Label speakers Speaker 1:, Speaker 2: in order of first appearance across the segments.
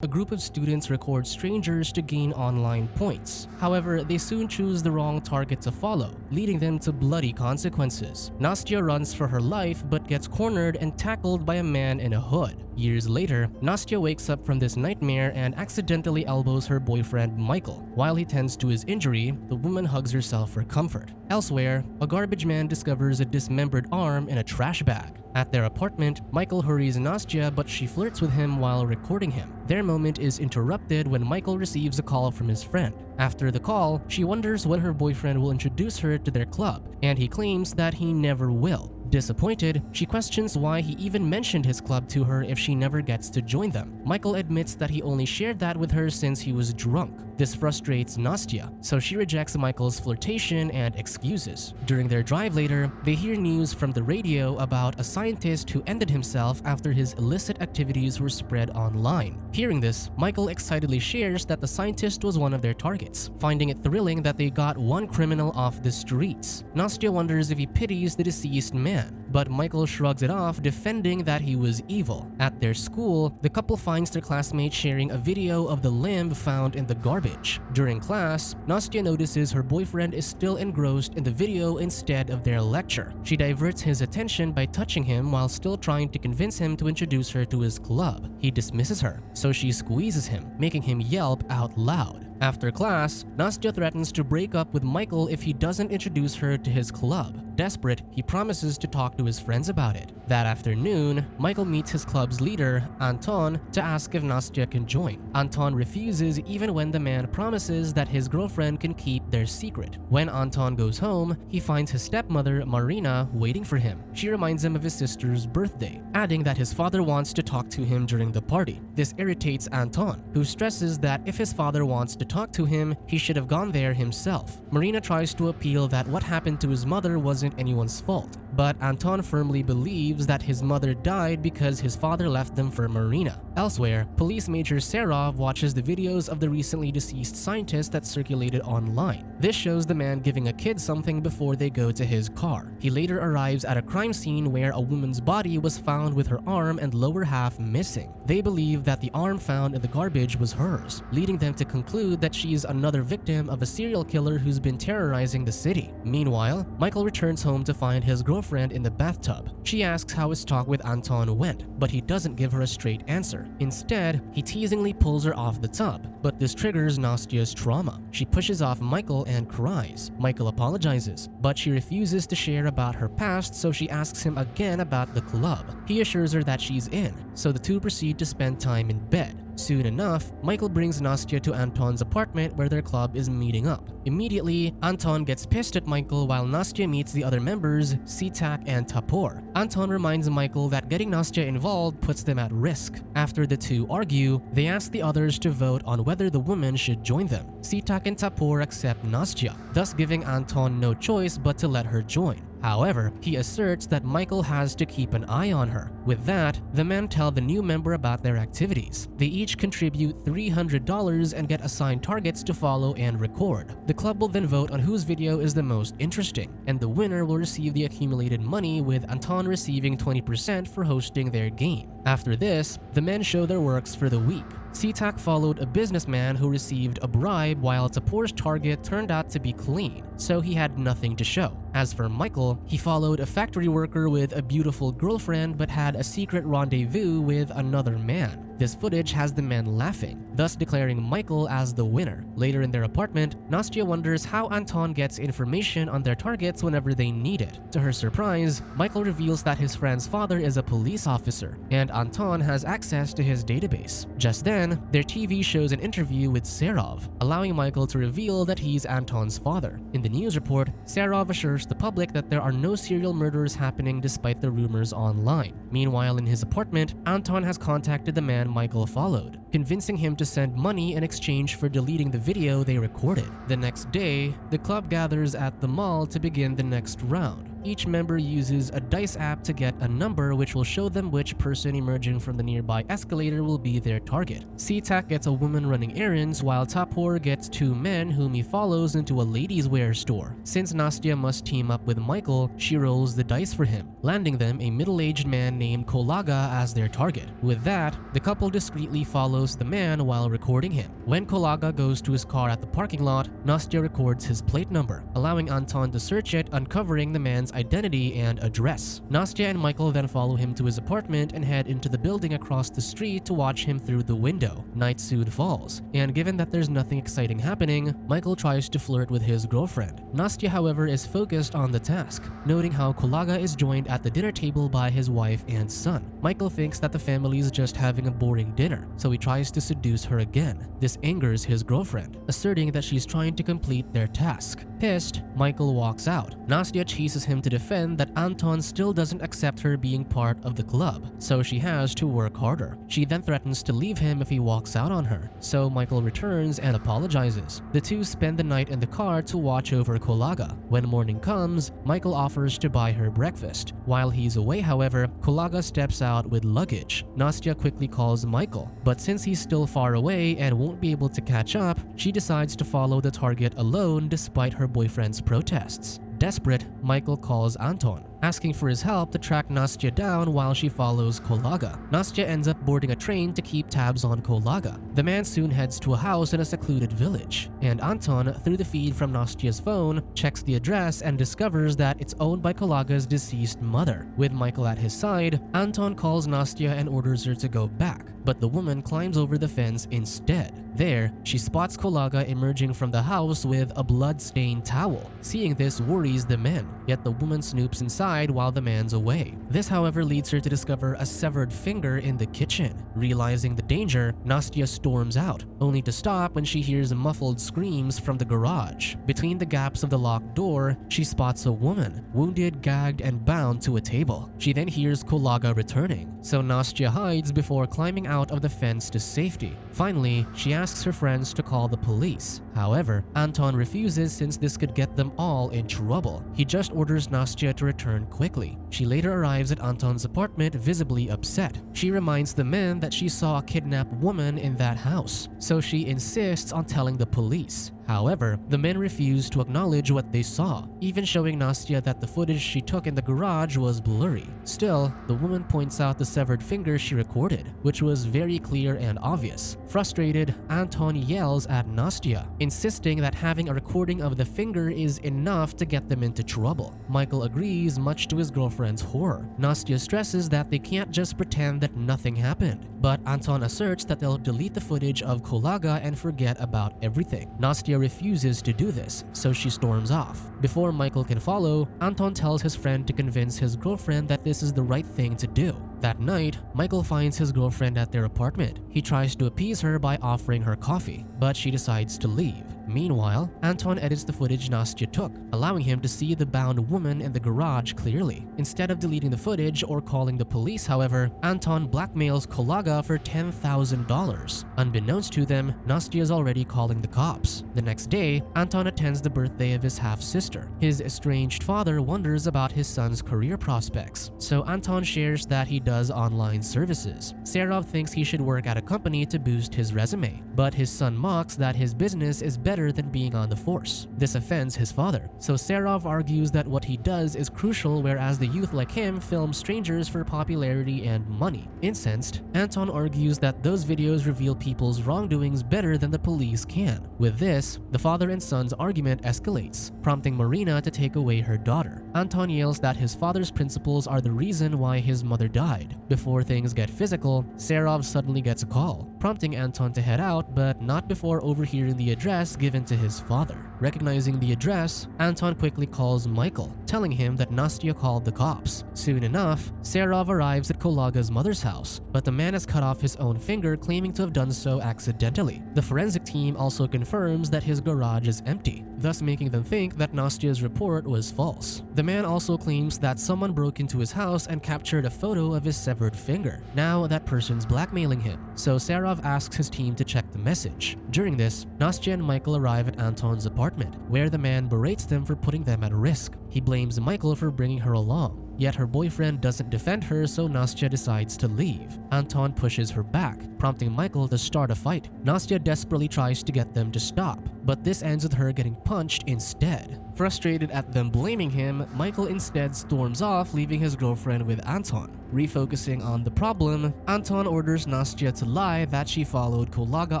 Speaker 1: A group of students record strangers to gain online points. However, they soon choose the wrong target to follow, leading them to bloody consequences. Nastya runs for her life but gets cornered and tackled by a man in a hood. Years later, Nastya wakes up from this nightmare and accidentally elbows her boyfriend Michael. While he tends to his injury, the woman hugs herself for comfort. Elsewhere, a garbage man discovers a dismembered arm in a trash bag. At their apartment, Michael hurries Nastya, but she flirts with him while recording him. Their moment is interrupted when Michael receives a call from his friend. After the call, she wonders when her boyfriend will introduce her to their club, and he claims that he never will. Disappointed, she questions why he even mentioned his club to her if she never gets to join them. Michael admits that he only shared that with her since he was drunk. This frustrates Nastya, so she rejects Michael's flirtation and excuses. During their drive later, they hear news from the radio about a scientist who ended himself after his illicit activities were spread online. Hearing this, Michael excitedly shares that the scientist was one of their targets, finding it thrilling that they got one criminal off the streets. Nastya wonders if he pities the deceased man, but Michael shrugs it off, defending that he was evil. At their school, the couple finds their classmate sharing a video of the limb found in the garbage. During class, Nastya notices her boyfriend is still engrossed in the video instead of their lecture. She diverts his attention by touching him while still trying to convince him to introduce her to his club. He dismisses her, so she squeezes him, making him yelp out loud. After class, Nastya threatens to break up with Michael if he doesn't introduce her to his club. Desperate, he promises to talk to his friends about it. That afternoon, Michael meets his club's leader, Anton, to ask if Nastya can join. Anton refuses even when the man promises that his girlfriend can keep their secret. When Anton goes home, he finds his stepmother, Marina, waiting for him. She reminds him of his sister's birthday, adding that his father wants to talk to him during the party. This irritates Anton, who stresses that if his father wants to talk to him, he should have gone there himself. Marina tries to appeal that what happened to his mother wasn't anyone's fault, but Anton firmly believes that his mother died because his father left them for Marina. Elsewhere, Police Major Serov watches the videos of the recently deceased scientist that circulated online. This shows the man giving a kid something before they go to his car. He later arrives at a crime scene where a woman's body was found with her arm and lower half missing. They believe that the arm found in the garbage was hers, leading them to conclude that she is another victim of a serial killer who's been terrorizing the city. Meanwhile, Michael returns home to find his girlfriend in the bathtub. She asks how his talk with Anton went, but he doesn't give her a straight answer. Instead, he teasingly pulls her off the tub, but this triggers Nastya's trauma. She pushes off Michael and cries. Michael apologizes, but she refuses to share about her past, so she asks him again about the club. He assures her that she's in, so the two proceed to spend time in bed. Soon enough, Michael brings Nastya to Anton's apartment where their club is meeting up. Immediately, Anton gets pissed at Michael while Nastya meets the other members, Stalk and Tapor. Anton reminds Michael that getting Nastya involved puts them at risk. After the two argue, they ask the others to vote on whether the woman should join them. Stalk and Tapor accept Nastya, thus giving Anton no choice but to let her join. However, he asserts that Michael has to keep an eye on her. With that, the men tell the new member about their activities. They each contribute $300 and get assigned targets to follow and record. The club will then vote on whose video is the most interesting, and the winner will receive the accumulated money, with Anton receiving 20% for hosting their game. After this, the men show their works for the week. Stalk followed a businessman who received a bribe, while Tapor's target turned out to be clean, so he had nothing to show. As for Michael, he followed a factory worker with a beautiful girlfriend but had a secret rendezvous with another man. This footage has the men laughing, thus declaring Michael as the winner. Later in their apartment, Nastya wonders how Anton gets information on their targets whenever they need it. To her surprise, Michael reveals that his friend's father is a police officer, and Anton has access to his database. Just then, their TV shows an interview with Serov, allowing Michael to reveal that he's Anton's father. In the news report, Serov assures the public that there are no serial murders happening despite the rumors online. Meanwhile, in his apartment, Anton has contacted the man Michael followed, convincing him to send money in exchange for deleting the video they recorded. The next day, the club gathers at the mall to begin the next round. Each member uses a dice app to get a number which will show them which person emerging from the nearby escalator will be their target. SeaTac gets a woman running errands, while Tapor gets two men whom he follows into a ladies' wear store. Since Nastya must team up with Michael, she rolls the dice for him, landing them a middle-aged man named Kolaga as their target. With that, the couple discreetly follows the man while recording him. When Kolaga goes to his car at the parking lot, Nastya records his plate number, allowing Anton to search it, uncovering the man's identity and address. Nastya and Michael then follow him to his apartment and head into the building across the street to watch him through the window. Night soon falls, and given that there's nothing exciting happening, Michael tries to flirt with his girlfriend. Nastya, however, is focused on the task, noting how Kolaga is joined at the dinner table by his wife and son. Michael thinks that the family is just having a boring dinner, so he tries to seduce her again. This angers his girlfriend, asserting that she's trying to complete their task. Pissed, Michael walks out. Nastya chases him to defend that Anton still doesn't accept her being part of the club, so she has to work harder. She then threatens to leave him if he walks out on her, so Michael returns and apologizes. The two spend the night in the car to watch over Kolaga. When morning comes, Michael offers to buy her breakfast. While he's away, however, Kolaga steps out with luggage. Nastya quickly calls Michael, but since he's still far away and won't be able to catch up, she decides to follow the target alone despite her boyfriend's protests. Desperate, Michael calls Anton, asking for his help to track Nastya down while she follows Kolaga. Nastya ends up boarding a train to keep tabs on Kolaga. The man soon heads to a house in a secluded village, and Anton, through the feed from Nastya's phone, checks the address and discovers that it's owned by Kolaga's deceased mother. With Michael at his side, Anton calls Nastya and orders her to go back, but the woman climbs over the fence instead. There, she spots Kolaga emerging from the house with a blood-stained towel. Seeing this worries the men, yet the woman snoops inside while the man's away. This, however, leads her to discover a severed finger in the kitchen. Realizing the danger, Nastya storms out, only to stop when she hears muffled screams from the garage. Between the gaps of the locked door, she spots a woman, wounded, gagged, and bound to a table. She then hears Kolaga returning, so Nastya hides before climbing out of the fence to safety. Finally, she asks her friends to call the police. However, Anton refuses since this could get them all in trouble. He just orders Nastya to return quickly. She later arrives at Anton's apartment visibly upset. She reminds the men that she saw a kidnapped woman in that house, so she insists on telling the police. However, the men refuse to acknowledge what they saw, even showing Nastya that the footage she took in the garage was blurry. Still, the woman points out the severed finger she recorded, which was very clear and obvious. Frustrated, Anton yells at Nastya, insisting that having a recording of the finger is enough to get them into trouble. Michael agrees, much to his girlfriend's horror. Nastya stresses that they can't just pretend that nothing happened, but Anton asserts that they'll delete the footage of Kolaga and forget about everything. Nastya refuses to do this, so she storms off. Before Michael can follow, Anton tells his friend to convince his girlfriend that this is the right thing to do. That night, Michael finds his girlfriend at their apartment. He tries to appease her by offering her coffee, but she decides to leave. Meanwhile, Anton edits the footage Nastya took, allowing him to see the bound woman in the garage clearly. Instead of deleting the footage or calling the police, however, Anton blackmails Kolaga for $10,000. Unbeknownst to them, Nastya is already calling the cops. The next day, Anton attends the birthday of his half-sister. His estranged father wonders about his son's career prospects, so Anton shares that he does online services. Serov thinks he should work at a company to boost his resume, but his son mocks that his business is better than being on the force. This offends his father, so Serov argues that what he does is crucial, whereas the youth like him film strangers for popularity and money. Incensed, Anton argues that those videos reveal people's wrongdoings better than the police can. With this, the father and son's argument escalates, prompting Marina to take away her daughter. Anton yells that his father's principles are the reason why his mother died. Before things get physical, Serov suddenly gets a call, prompting Anton to head out, but not before overhearing the address given to his father. Recognizing the address, Anton quickly calls Michael, telling him that Nastya called the cops. Soon enough, Serov arrives at Kolaga's mother's house, but the man has cut off his own finger, claiming to have done so accidentally. The forensic team also confirms that his garage is empty, thus making them think that Nastya's report was false. The man also claims that someone broke into his house and captured a photo of his severed finger. Now that person's blackmailing him, so Serov Serov asks his team to check the message. During this, Nastya and Michael arrive at Anton's apartment, where the man berates them for putting them at risk. He blames Michael for bringing her along. Yet her boyfriend doesn't defend her, so Nastya decides to leave. Anton pushes her back, prompting Michael to start a fight. Nastya desperately tries to get them to stop, but this ends with her getting punched instead. Frustrated at them blaming him, Michael instead storms off, leaving his girlfriend with Anton. Refocusing on the problem, Anton orders Nastya to lie that she followed Kolaga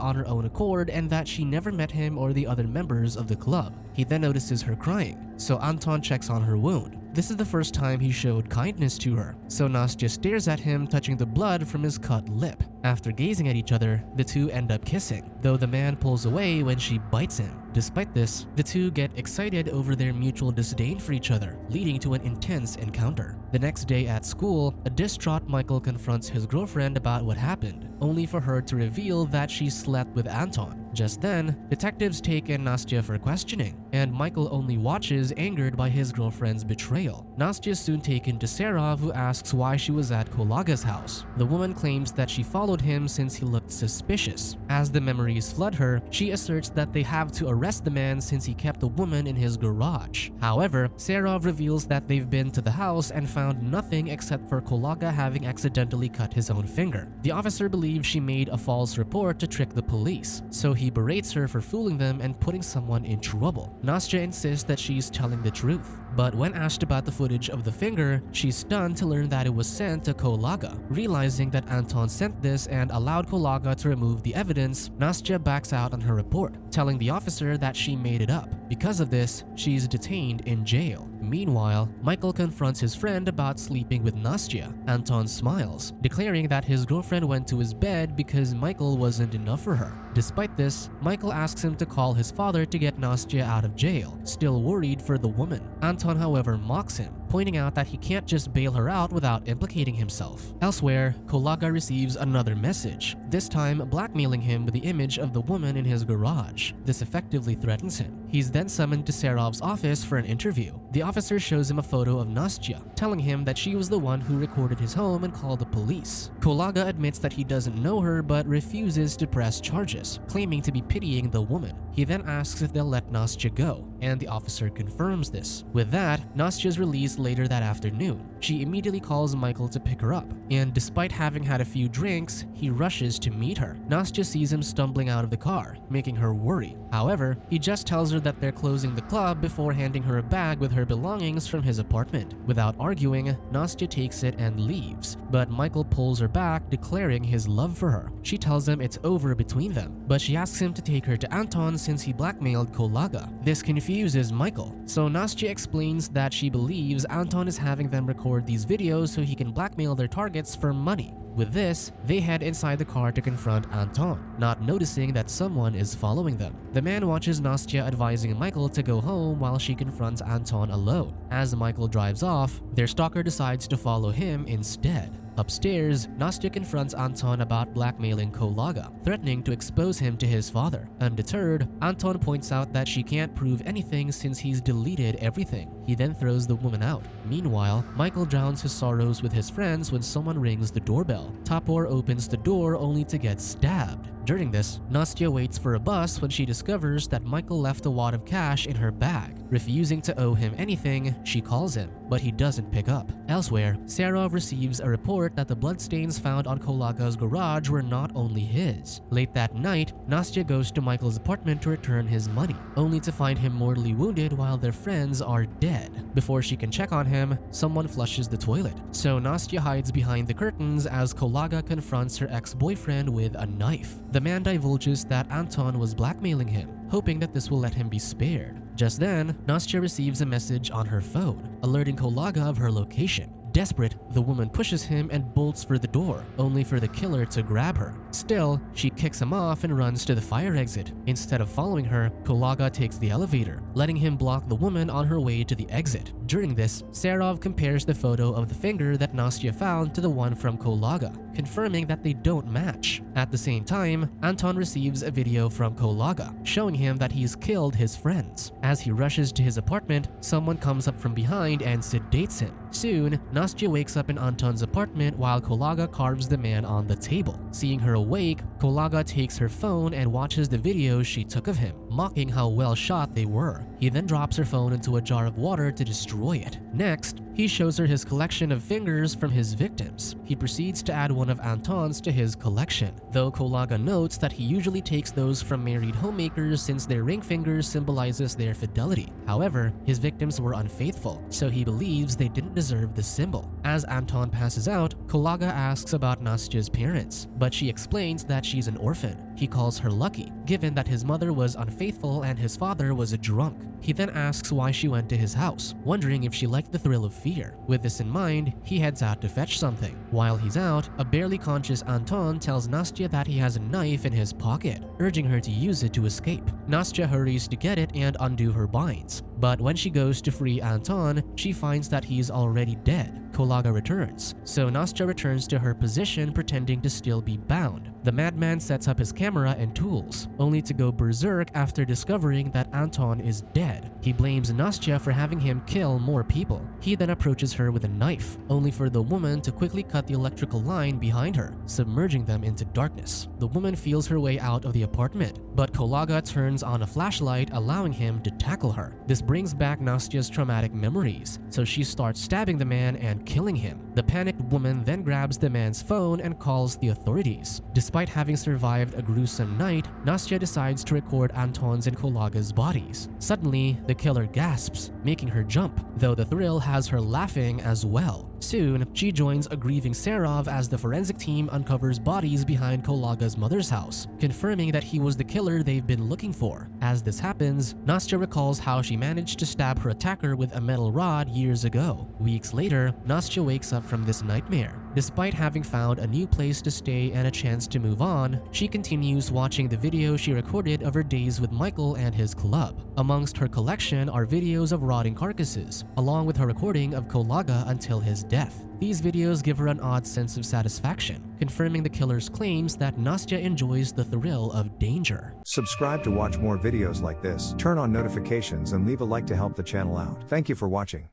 Speaker 1: on her own accord and that she never met him or the other members of the club. He then notices her crying, so Anton checks on her wound. This is the first time he showed kindness to her, so Nastya stares at him, touching the blood from his cut lip. After gazing at each other, the two end up kissing, though the man pulls away when she bites him. Despite this, the two get excited over their mutual disdain for each other, leading to an intense encounter. The next day at school, a distraught Michael confronts his girlfriend about what happened, only for her to reveal that she slept with Anton. Just then, detectives take in Nastya for questioning, and Michael only watches, angered by his girlfriend's betrayal. Nastya is soon taken to Serov, who asks why she was at Kolaga's house. The woman claims that she followed him since he looked suspicious. As the memories flood her, she asserts that they have to arrest the man since he kept the woman in his garage. However, Serov reveals that they've been to the house and found nothing except for Kolaga having accidentally cut his own finger. The officer believes she made a false report to trick the police, so he berates her for fooling them and putting someone in trouble. Nastya insists that she's telling the truth, but when asked about the footage of the finger, she's stunned to learn that it was sent to Kolaga. Realizing that Anton sent this and allowed Kolaga to remove the evidence, Nastya backs out on her report, telling the officer that she made it up. Because of this, she's detained in jail. Meanwhile, Michael confronts his friend about sleeping with Nastya. Anton smiles, declaring that his girlfriend went to his bed because Michael wasn't enough for her. Despite this, Michael asks him to call his father to get Nastya out of jail, still worried for the woman. Anton, however, mocks him, pointing out that he can't just bail her out without implicating himself. Elsewhere, Kolaga receives another message, this time blackmailing him with the image of the woman in his garage. This effectively threatens him. He's then summoned to Serov's office for an interview. The officer shows him a photo of Nastya, telling him that she was the one who recorded his home and called the police. Kolaga admits that he doesn't know her but refuses to press charges, claiming to be pitying the woman. He then asks if they'll let Nastya go, and the officer confirms this. With that, Nastya is released later that afternoon. She immediately calls Michael to pick her up, and despite having had a few drinks, he rushes to meet her. Nastya sees him stumbling out of the car, making her worry. However, he just tells her that they're closing the club before handing her a bag with her belongings from his apartment. Without arguing, Nastya takes it and leaves, but Michael pulls her back, declaring his love for her. She tells him it's over between them, but she asks him to take her to Anton since he blackmailed Kolaga. This confuses Michael, so Nastya explains that she believes Anton is having them record these videos so he can blackmail their targets for money. With this, they head inside the car to confront Anton, not noticing that someone is following them. The man watches Nastya advising Michael to go home while she confronts Anton alone. As Michael drives off, their stalker decides to follow him instead. Upstairs, Nastya confronts Anton about blackmailing Kolaga, threatening to expose him to his father. Undeterred, Anton points out that she can't prove anything since he's deleted everything. He then throws the woman out. Meanwhile, Michael drowns his sorrows with his friends when someone rings the doorbell. Tapor opens the door only to get stabbed. During this, Nastya waits for a bus when she discovers that Michael left a wad of cash in her bag. Refusing to owe him anything, she calls him, but he doesn't pick up. Elsewhere, Serov receives a report that the bloodstains found on Kolaga's garage were not only his. Late that night, Nastya goes to Michael's apartment to return his money, only to find him mortally wounded while their friends are dead. Before she can check on him, someone flushes the toilet, so Nastya hides behind the curtains as Kolaga confronts her ex-boyfriend with a knife. The man divulges that Anton was blackmailing him, hoping that this will let him be spared. Just then, Nastya receives a message on her phone, alerting Kolaga of her location. Desperate, the woman pushes him and bolts for the door, only for the killer to grab her. Still, she kicks him off and runs to the fire exit. Instead of following her, Kolaga takes the elevator, letting him block the woman on her way to the exit. During this, Serov compares the photo of the finger that Nastya found to the one from Kolaga, confirming that they don't match. At the same time, Anton receives a video from Kolaga, showing him that he's killed his friends. As he rushes to his apartment, someone comes up from behind and sedates him. Soon, Nastya wakes up in Anton's apartment while Kolaga carves the man on the table. Seeing her awake, Kolaga takes her phone and watches the videos she took of him, mocking how well shot they were. He then drops her phone into a jar of water to destroy it. Next, he shows her his collection of fingers from his victims. He proceeds to add one of Anton's to his collection, though Kolaga notes that he usually takes those from married homemakers since their ring fingers symbolizes their fidelity. However, his victims were unfaithful, so he believes they didn't deserve the symbol. As Anton passes out, Kolaga asks about Nastya's parents, but she explains that she's an orphan. He calls her lucky, given that his mother was unfaithful and his father was a drunk. He then asks why she went to his house, wondering if she liked the thrill of fear. With this in mind, he heads out to fetch something. While he's out, a barely conscious Anton tells Nastya that he has a knife in his pocket, urging her to use it to escape. Nastya hurries to get it and undo her binds. But when she goes to free Anton, she finds that he's already dead. Kolaga returns, so Nastya returns to her position pretending to still be bound. The madman sets up his camera and tools, only to go berserk after discovering that Anton is dead. He blames Nastya for having him kill more people. He then approaches her with a knife, only for the woman to quickly cut the electrical line behind her, submerging them into darkness. The woman feels her way out of the apartment, but Kolaga turns on a flashlight, allowing him to tackle her. This brings back Nastya's traumatic memories, so she starts stabbing the man and killing him. The panicked woman then grabs the man's phone and calls the authorities. Despite having survived a gruesome night, Nastya decides to record Anton's and Kolaga's bodies. Suddenly, the killer gasps, making her jump, though the thrill has her laughing as well. Soon, she joins a grieving Serov as the forensic team uncovers bodies behind Kolaga's mother's house, confirming that he was the killer they've been looking for. As this happens, Nastya recalls how she managed to stab her attacker with a metal rod years ago. Weeks later, Nastya wakes up from this nightmare. Despite having found a new place to stay and a chance to move on, she continues watching the video she recorded of her days with Michael and his club. Amongst her collection are videos of rotting carcasses, along with her recording of Kolaga until his death. These videos give her an odd sense of satisfaction, confirming the killer's claims that Nastya enjoys the thrill of danger.
Speaker 2: Subscribe to watch more videos like this, turn on notifications and leave a like to help the channel out. Thank you for watching.